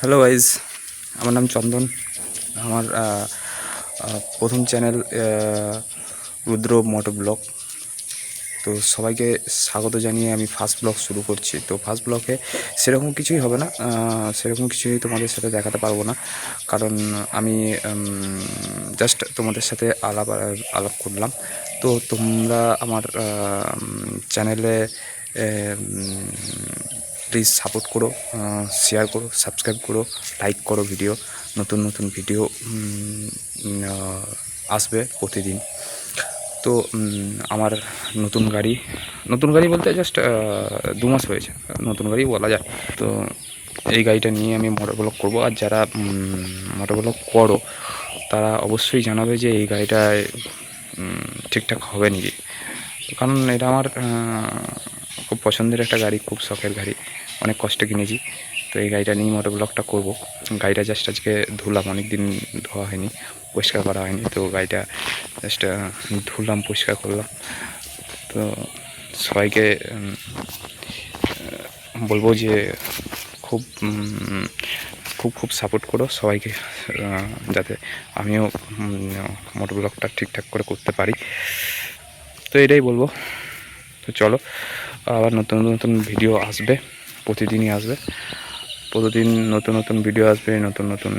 Hello guys, আমার নাম চন্দন। আমার প্রথম চ্যানেল রুদ্র মোটো ব্লগ। তো সবাইকে স্বাগত জানিয়ে আমি ফার্স্ট ব্লগ শুরু করছি। তো ফার্স্ট ব্লগে সেরকম কিছুই হবে না, সেরকম কিছুই তোমাদের সাথে দেখাতে পারবো না, কারণ আমি জাস্ট তোমাদের সাথে আলাপ করলাম। তো তোমরা আমার চ্যানেলে প্লিজ সাপোর্ট করো, শেয়ার করো, সাবস্ক্রাইব করো, লাইক করো। নতুন নতুন ভিডিও আসবে প্রতিদিন। তো আমার নতুন গাড়ি বলতে জাস্ট 2 মাস হয়েছে, নতুন গাড়ি বলা যায়। তো এই গাড়িটা নিয়ে আমি মোটরব্লগ করব। আর যারা মোটরব্লগ করো তারা অবশ্যই জানাবে যে এই গাড়িটায় ঠিকঠাক হবে নাকি, কারণ এটা আমার খুব পছন্দের একটা গাড়ি, খুব শখের গাড়ি, অনেক কষ্টে কিনেছি। তো এই গাড়িটা নিয়ে মোটরব্লগটা করব। গাড়িটা জাস্ট আজকে ধুলাম, অনেক দিন ধোয়া হয়নি, পরিষ্কার করা হয়নি। তো গাড়িটা জাস্ট ধুলাম, পরিষ্কার করলাম। তো সবাইকে বলবো যে খুব খুব খুব সাপোর্ট করো সবাইকে, যাতে আমিও মোটরব্লগটা ঠিকঠাক করে করতে পারি। তো এটাই বলবো। তো চলো, আবার নতুন নতুন ভিডিও আসবে, প্রতিদিনই আসবে। প্রতিদিন নতুন নতুন ভিডিও আসবে, নতুন নতুন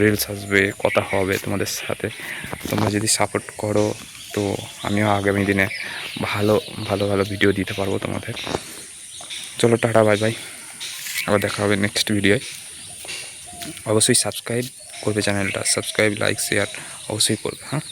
রিলস আসবে, কথা হবে তোমাদের সাথে। তোমরা যদি সাপোর্ট করো তো আমিও আগামী দিনে ভালো ভালো ভালো ভিডিও দিতে পারবো তোমাদের। চলো, টাটা, বাই বাই, আবার দেখা হবে নেক্সট ভিডিওয়। অবশ্যই সাবস্ক্রাইব করবে চ্যানেলটা, সাবস্ক্রাইব, লাইক, শেয়ার অবশ্যই করবে। হ্যাঁ।